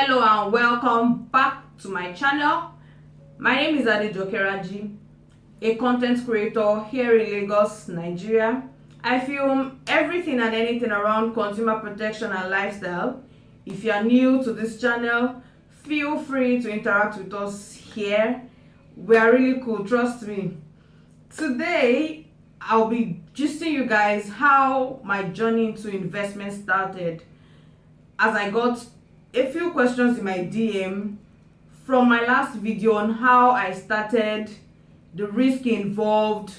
Hello and welcome back to my channel. My name is Adejoke Raji, a content creator here in Lagos, Nigeria. I film everything and anything around consumer protection and lifestyle. If you are new to this channel, feel free to interact with us here. We are really cool, trust me. Today, I'll be gisting you guys how my journey into investment started, as I got a few questions in my DM from my last video on how I started, the risk involved,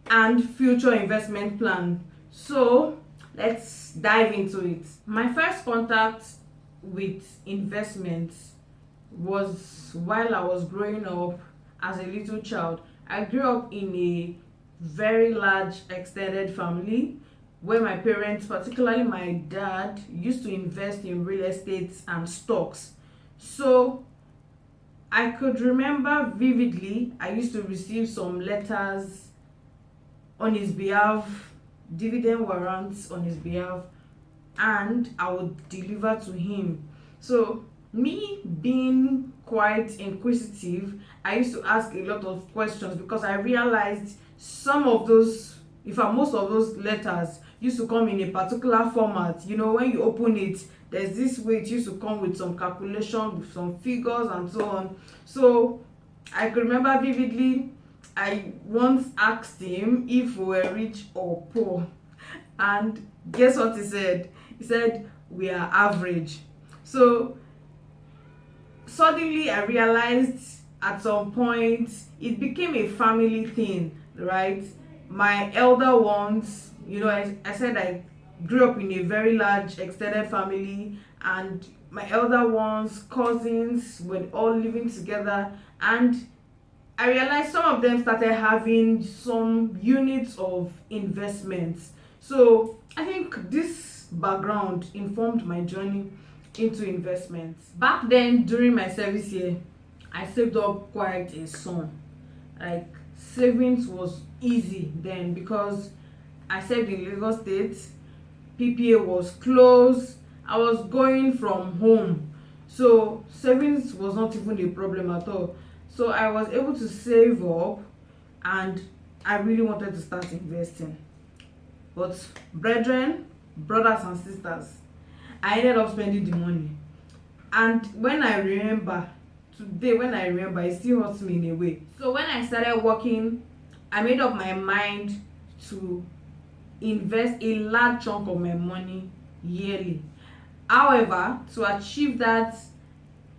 and future investment plan. So let's dive into it. My first contact with investments was while I was growing up as a little child. I grew up in a very large extended family where my parents, particularly my dad, used to invest in real estate and stocks. So I could remember vividly, I used to receive some letters on his behalf, dividend warrants on his behalf, and I would deliver to him. So me being quite inquisitive, I used to ask a lot of questions because I realized some of those, in fact most of those letters used to come in a particular format. You know, when you open it, there's this way it used to come with some calculation, with some figures and so on. So I could remember vividly, I once asked him if we were rich or poor, and guess what he said? He said we are average. So suddenly I realized at some point it became a family thing, right? My elder ones, you know, I said I grew up in a very large extended family, and my elder ones, cousins, were all living together, and I realized some of them started having some units of investments. So I think this background informed my journey into investments. Back then, during my service year, I saved up quite a sum. Like, savings was easy then because I served in Lagos State, PPA was closed, I was going from home, so savings was not even a problem at all. So I was able to save up, and I really wanted to start investing. But brethren, brothers and sisters, I ended up spending the money. And when I remember, today when I remember, it still hurts me in a way. So when I started working, I made up my mind to invest a large chunk of my money yearly. However, to achieve that,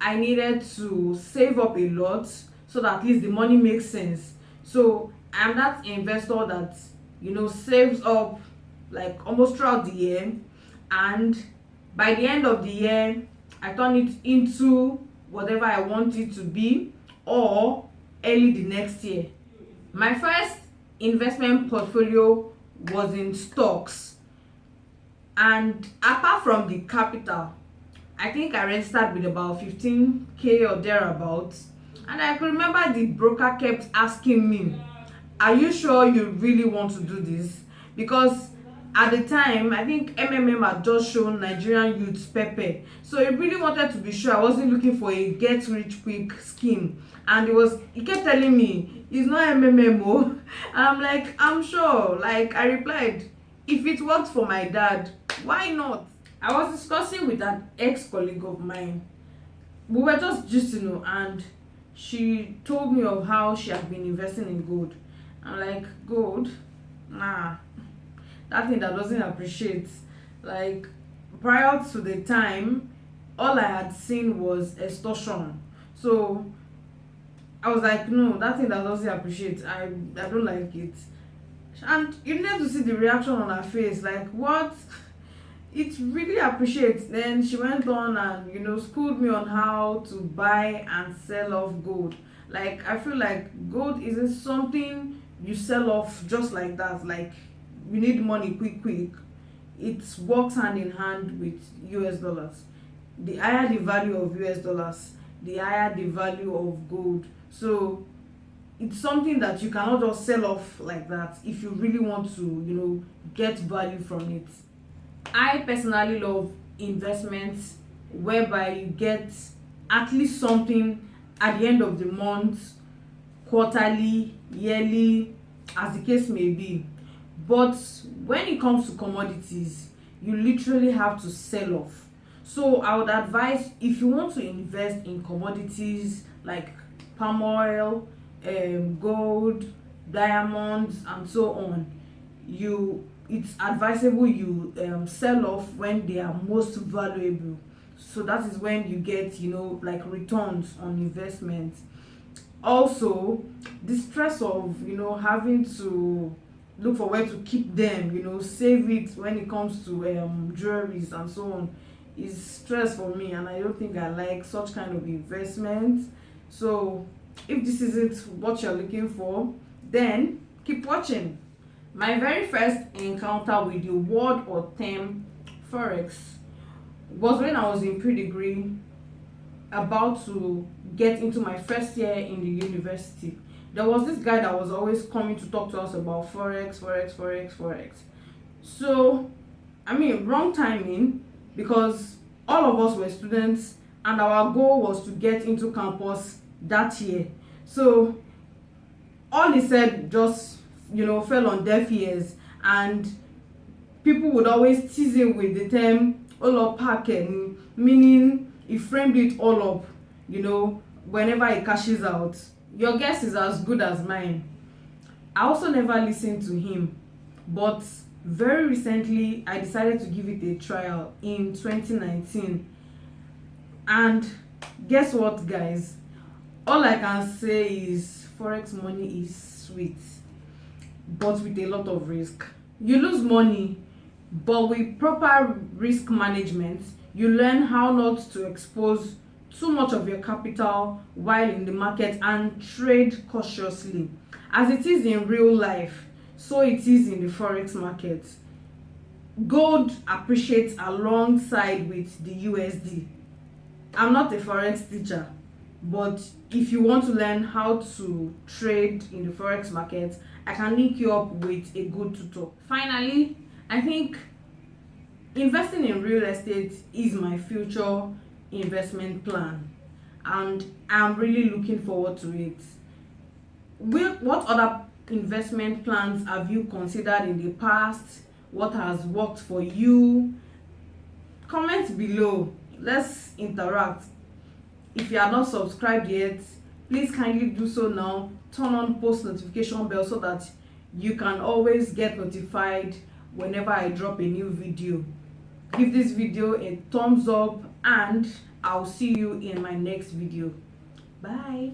I needed to save up a lot so that at least the money makes sense. So I'm that investor that, you know, saves up like almost throughout the year, and by the end of the year I turn it into whatever I want it to be, or early the next year. My first investment portfolio was in stocks, and apart from the capital, I think I registered with about 15k or thereabouts. And I could remember the broker kept asking me, are you sure you really want to do this? Because at the time, I think MMM had just shown Nigerian youths pepper, so he really wanted to be sure I wasn't looking for a get rich quick scheme. And he kept telling me it's not MMM. And I'm like, I'm sure. Like, I replied, if it works for my dad, why not? I was discussing with an ex-colleague of mine. We were just and she told me of how she had been investing in gold. I'm like, gold? Nah, that thing that doesn't appreciate. Like, prior to the time, all I had seen was extortion. So I was like, no, that thing that doesn't appreciate, I don't like it. And you need to see the reaction on her face, like, what? It really appreciates. Then she went on and, you know, schooled me on how to buy and sell off gold. Like, I feel like gold isn't something you sell off just like that. Like, you need money quick. It works hand in hand with US dollars. The higher the value of US dollars, the higher the value of gold. So it's something that you cannot just sell off like that if you really want to, you know, get value from it. I personally love investments whereby you get at least something at the end of the month, quarterly, yearly, as the case may be. But when it comes to commodities, you literally have to sell off. So I would advise, if you want to invest in commodities like palm oil, gold, diamonds and so on, it's advisable you sell off when they are most valuable. So that is when you get, like, returns on investment. Also, the stress of having to look for where to keep them, save it when it comes to jewelries and so on, is stress for me, and I don't think I like such kind of investment. So if this isn't what you're looking for, then keep watching. My very first encounter with the word or term forex was when I was in pre-degree, about to get into my first year in the university. There was this guy that was always coming to talk to us about forex. So I mean, wrong timing, because all of us were students and our goal was to get into campus that year. So all he said just fell on deaf ears, and people would always tease him with the term "olopaken," meaning he framed it all up, whenever he cashes out. Your guess is as good as mine. I also never listened to him, but very recently I decided to give it a trial in 2019. And guess what, guys? All I can say is forex money is sweet, but with a lot of risk. You lose money, but with proper risk management, you learn how not to expose too much of your capital while in the market, and trade cautiously. As it is in real life, so it is in the forex market. Gold appreciates alongside with the USD. I'm not a forex teacher, but if you want to learn how to trade in the forex market, I can link you up with a good tutor. Finally, I think investing in real estate is my future investment plan, and I'm really looking forward to it. What other investment plans have you considered in the past? What has worked for you? Comment below, let's interact. If you are not subscribed yet, please kindly do so now. Turn on post notification bell so that you can always get notified whenever I drop a new video. Give this video a thumbs up, and I'll see you in my next video. Bye.